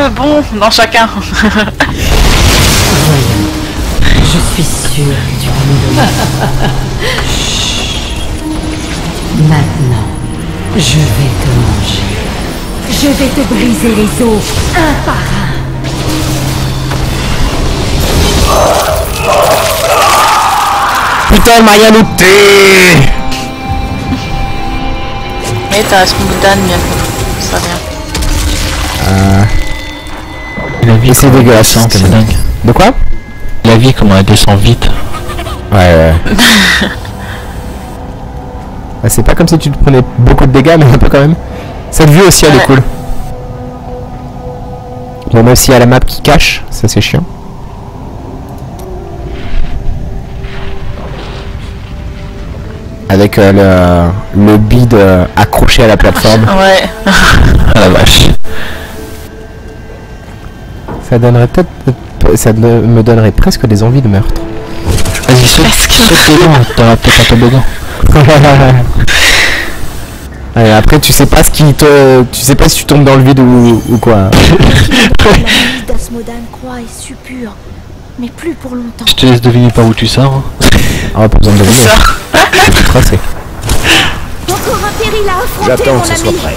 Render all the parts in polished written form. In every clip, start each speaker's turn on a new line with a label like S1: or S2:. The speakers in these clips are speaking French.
S1: le bon dans chacun.
S2: Je suis sûre que tu vas me donner. Maintenant, je vais te manger. Je vais te briser les os, un par un.
S3: Putain, elle m'a rien looté.
S1: Mais t'as Asmodan bientôt, ça vient.
S3: La vie c'est dégueulasse, hein, c'est dingue. De quoi? La vie comment elle descend vite. Ouais. Bah, c'est pas comme si tu te prenais beaucoup de dégâts, mais un peu quand même. Cette vue aussi elle est cool. Bon, même s'il y a la map qui cache, ça c'est chiant. Avec le bide accroché à la plateforme.
S1: Ouais.
S3: Ah la vache. Ça donnerait peut-être... Ça me donnerait presque des envies de meurtre. Vas-y, saute dedans, t'auras peut-être un toboggan. Allez, après tu sais pas ce qui te... Tu sais pas si tu tombes dans le vide ou quoi.
S4: La vie d'Asmodan croix est suppure, mais plus pour longtemps.
S3: Je te laisse deviner par où tu sors. Ah, pas besoin de deviner. Je peux tracer.
S4: Encore un péril à affronter,
S5: J'attends
S4: mon
S5: que ce soit
S4: ami.
S5: prêt.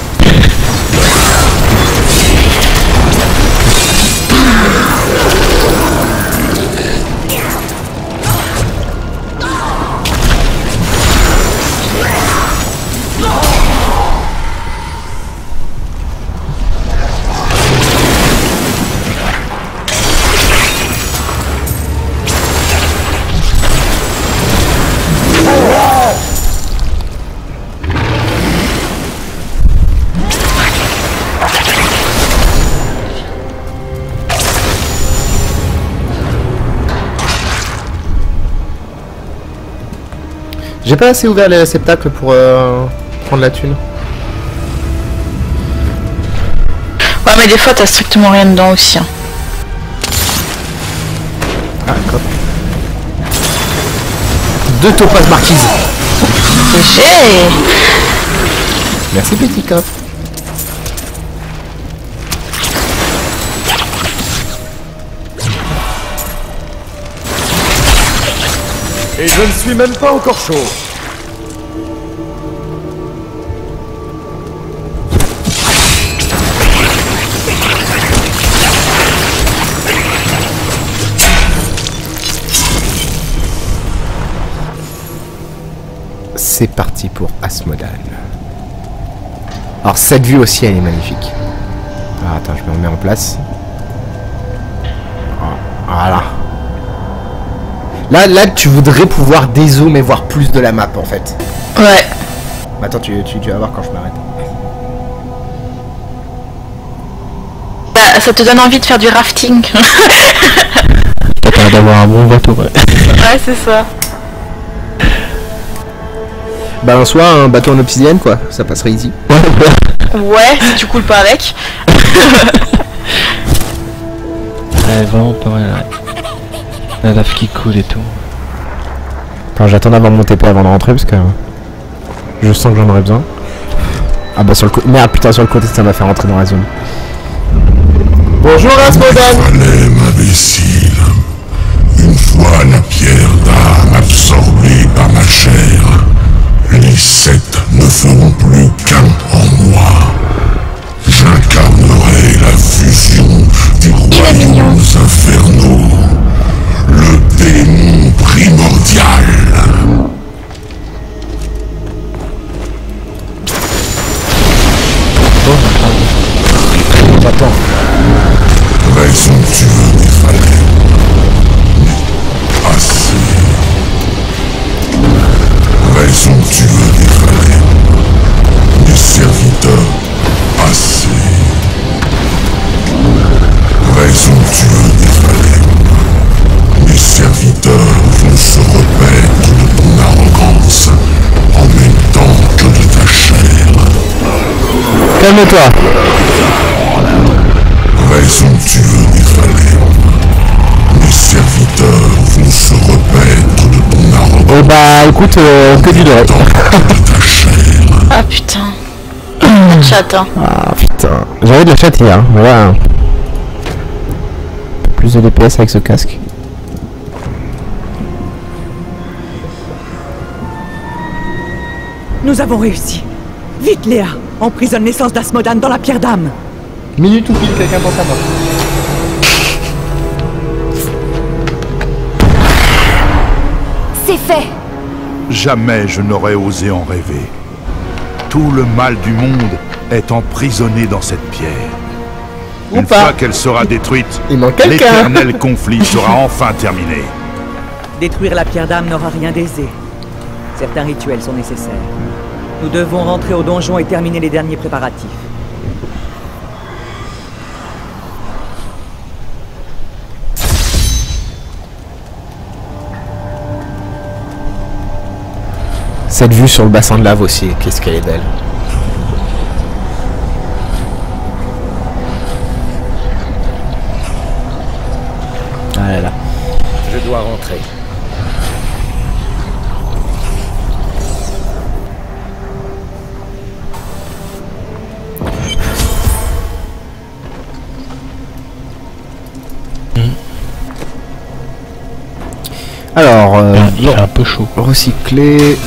S3: J'ai pas assez ouvert les réceptacles pour prendre la thune.
S1: Ouais, mais des fois t'as strictement rien dedans aussi. Hein.
S3: Ah, d'accord. 2 topazes marquises.
S1: GG.
S3: Merci petit coffre.
S5: Et je ne suis même pas encore chaud.
S3: C'est parti pour Asmodan. Alors cette vue aussi elle est magnifique. Ah, attends, je me remets en place. Voilà. Là, tu voudrais pouvoir dézoomer et voir plus de la map en fait.
S1: Ouais.
S3: Attends, tu vas voir quand je m'arrête.
S1: Bah, ça te donne envie de faire du rafting.
S3: T'as l'air d'avoir un bon bateau, ouais.
S1: Ouais, c'est ça.
S3: Bah en soi, un bateau en obsidienne quoi, ça passerait easy.
S1: Ouais, si tu coules pas avec.
S3: Ouais, vraiment pas mal. La lave qui coule et tout. Attends, j'attends d'avoir mon TP avant de rentrer parce que je sens que j'en aurais besoin. Ah bah sur le côté. Merde putain, sur le côté ça m'a fait rentrer dans la zone. Bonjour Asmodan.
S6: Fallait m'imbécile. Une fois la pierre d'âme absorbée par ma chair, les 7 ne feront plus qu'un en moi. J'incarnerai la fusion des royaumes infernaux. Le démon primordial.
S3: Attends.
S6: Présomptueux des falais. Assez. Présomptueux des falais. Mes serviteurs. Assez. Présomptueux des falais. Mes serviteurs vont se repaître de ton arrogance en même temps que de ta chair.
S3: Calme-toi.
S6: Présomptueux des falais. Mes serviteurs vont se repaître de ton arrogance.
S3: Oh bah écoute, que du doigt.
S1: Ah putain. Chat, hein.
S3: Ah putain. J'avais de la chatte hier, voilà. plus de DPS avec ce casque.
S7: Nous avons réussi. Vite, Léa. Emprisonne l'essence d'Asmodan dans la pierre d'âme.
S3: Minute ou pile, quelqu'un pense à moi.
S2: C'est fait.
S6: Jamais je n'aurais osé en rêver. Tout le mal du monde est emprisonné dans cette pierre. Une fois qu'elle sera détruite,
S3: il manque quelqu'un.
S6: l'éternel conflit sera enfin terminé.
S7: Détruire la pierre d'âme n'aura rien d'aisé. Certains rituels sont nécessaires. Nous devons rentrer au donjon et terminer les derniers préparatifs.
S3: Cette vue sur le bassin de lave aussi, qu'est-ce qu'elle est belle. Ah là là.
S5: Je dois rentrer.
S3: Alors,
S8: il est un peu chaud.
S3: Recycler,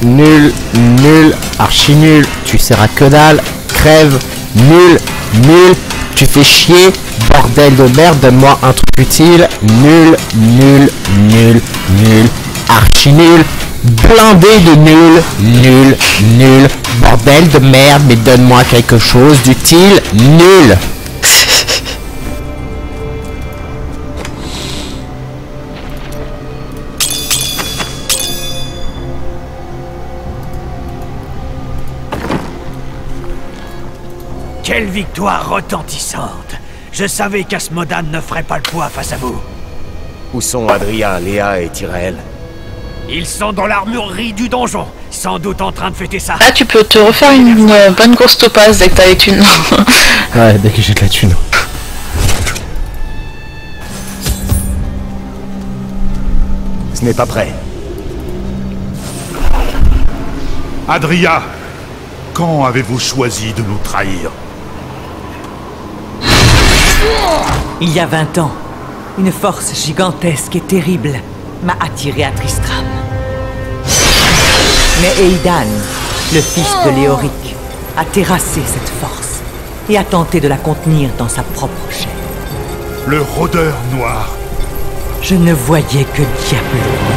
S3: nul, nul, archi nul, tu sers à que dalle, crève, nul, nul, tu fais chier, bordel de merde, donne-moi un truc utile, nul, nul, nul, nul, archi nul, blindé de nul, nul, nul, bordel de merde, mais donne-moi quelque chose d'utile, nul.
S9: Quelle victoire retentissante! Je savais qu'Asmodan ne ferait pas le poids face à vous.
S5: Où sont Adria, Léa et Tyrael?
S9: Ils sont dans l'armurerie du donjon, sans doute en train de fêter ça.
S1: Ah, tu peux te refaire une bonne grosse topaz dès que t'as les thunes.
S3: Ouais, dès que j'ai de la thune.
S5: Ce n'est pas prêt.
S6: Adria, quand avez-vous choisi de nous trahir?
S7: Il y a 20 ans, une force gigantesque et terrible m'a attiré à Tristram. Mais Eidan, le fils de Léoric, a terrassé cette force et a tenté de la contenir dans sa propre chair.
S6: Le rôdeur noir.
S7: Je ne voyais que Diablo en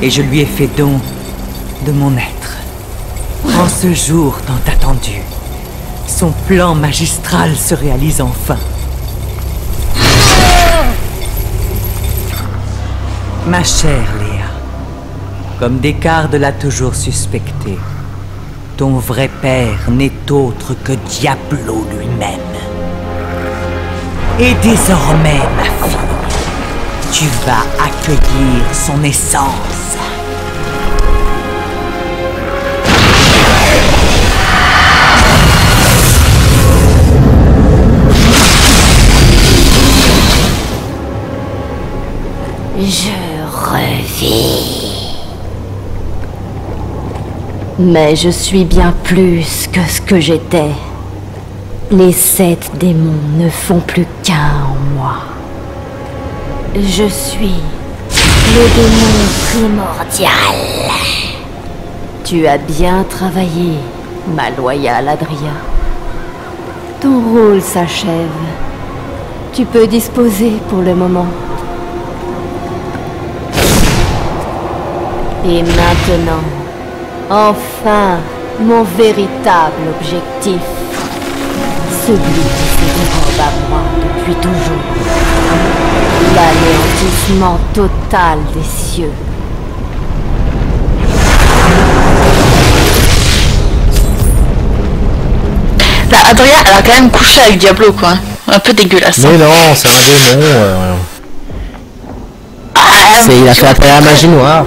S7: lui. Et je lui ai fait don de mon être. En ce jour tant attendu, son plan magistral se réalise enfin. Ma chère Léa, comme Descartes l'a toujours suspecté, ton vrai père n'est autre que Diablo lui-même. Et désormais, ma fille, tu vas accueillir son essence.
S2: Je revis. Mais je suis bien plus que ce que j'étais. Les 7 démons ne font plus qu'un en moi. Je suis le démon primordial. Tu as bien travaillé, ma loyale Adria. Ton rôle s'achève. Tu peux disposer pour le moment. Et maintenant, enfin, mon véritable objectif. Celui qui se dérobe à moi depuis toujours. L'anéantissement total des cieux.
S1: Là, Adria, elle a quand même couché avec Diablo, quoi. Un peu dégueulasse.
S3: Mais non, c'est un démon. Il a fait appel à la magie noire.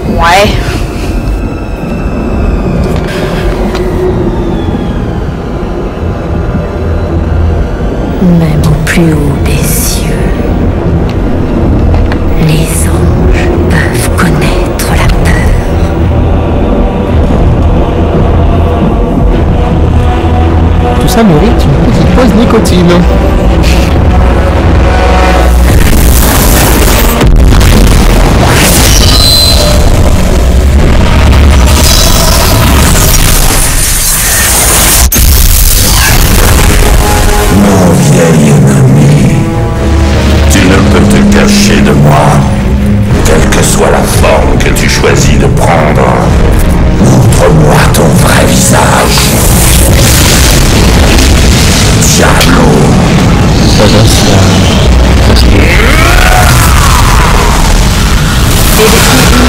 S1: Ouais.
S2: Même au plus haut des cieux, les anges peuvent connaître la peur.
S3: Tout ça nourrit une petite pause nicotine.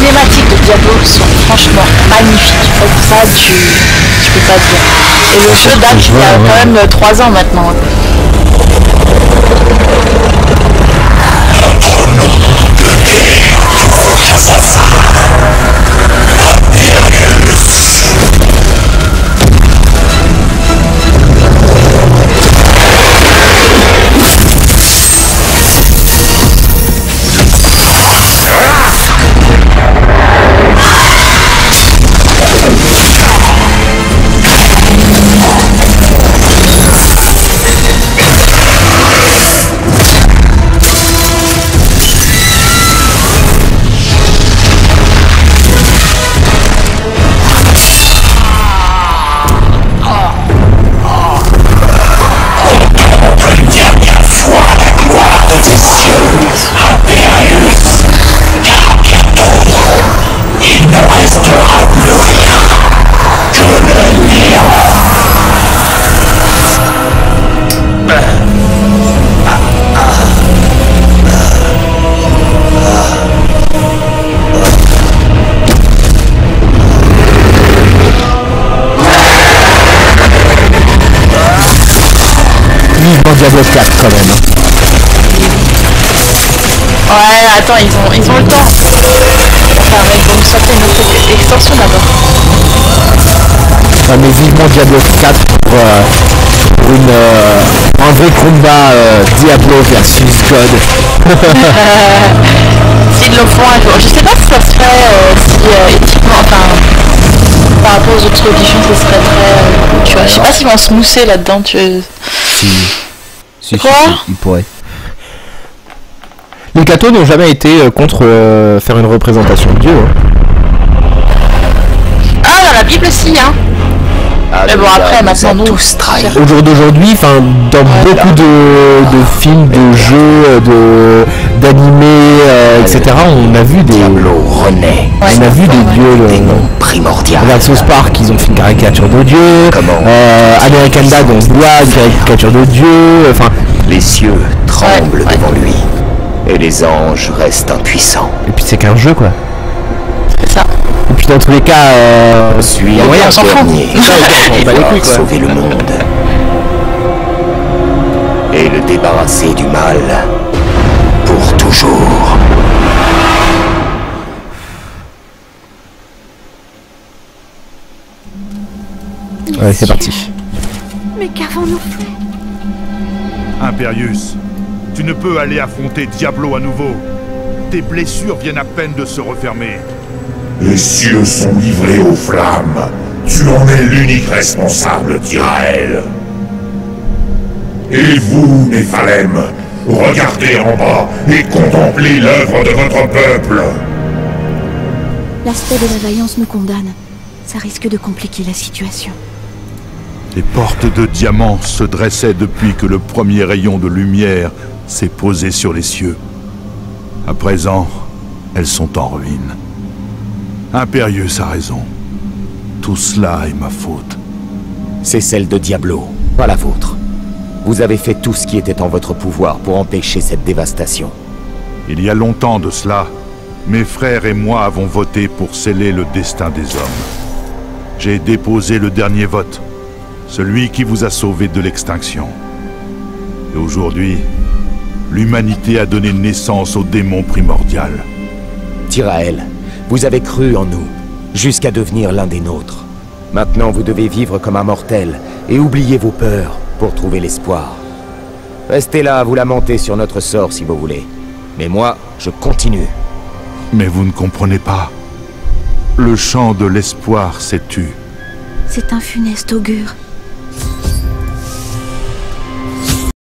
S1: cinématiques de Diablo sont franchement magnifiques. Ça, tu peux pas dire. Et le jeu date il y a quand même 3 ans maintenant.
S3: Diablo 4 quand même.
S1: Ouais, attends, ils ont le temps. Enfin, mais ils vont nous sortir une autre extension d'abord.
S3: Ouais, mais vivement Diablo 4 pour un vrai combat Diablo versus God.
S1: S'ils le font un jour. Je sais pas si ça se ferait si éthiquement, enfin, par rapport aux autres religions, ça serait très... tu vois, je sais pas s'ils vont se mousser là-dedans, tu vois.
S3: Si, il pourrait. Les cathos n'ont jamais été contre faire une représentation de Dieu. Hein.
S1: Ah, dans la Bible, si, hein. Mais bon, après, maintenant, nous...
S3: Au jour d'aujourd'hui, enfin, dans beaucoup de films, de jeux, d'animés, etc., on a vu des... On a vu des dieux... Regarde South Park, ils ont fait une caricature de Dieu. American Dad, on voit une caricature de Dieu. Enfin,
S5: les cieux tremblent devant lui. Et les anges restent impuissants.
S3: Et puis c'est qu'un jeu, quoi.
S1: C'est ça.
S3: Et puis dans tous les cas,
S5: suis un dernier et va sauver le monde. Et le débarrasser du mal pour toujours.
S3: Ouais, c'est parti.
S4: Mais qu'avons-nous fait?
S6: Impérius, tu ne peux aller affronter Diablo à nouveau. Tes blessures viennent à peine de se refermer.
S8: Les cieux sont livrés aux flammes. Tu en es l'unique responsable, Tyrael. Et vous, Néphalem, regardez en bas et contemplez l'œuvre de votre peuple.
S4: L'aspect de la vaillance nous condamne. Ça risque de compliquer la situation.
S6: Les portes de diamant se dressaient depuis que le premier rayon de lumière s'est posé sur les cieux. À présent, elles sont en ruine. Impérius a raison. Tout cela est ma faute.
S5: C'est celle de Diablo, pas la vôtre. Vous avez fait tout ce qui était en votre pouvoir pour empêcher cette dévastation.
S6: Il y a longtemps de cela, mes frères et moi avons voté pour sceller le destin des hommes. J'ai déposé le dernier vote, celui qui vous a sauvé de l'extinction. Et aujourd'hui, l'humanité a donné naissance au démon primordial.
S5: Tyrael, vous avez cru en nous, jusqu'à devenir l'un des nôtres. Maintenant, vous devez vivre comme un mortel et oublier vos peurs pour trouver l'espoir. Restez là à vous lamenter sur notre sort si vous voulez. Mais moi, je continue.
S6: Mais vous ne comprenez pas. Le chant de l'espoir s'est tu.
S4: C'est un funeste augure.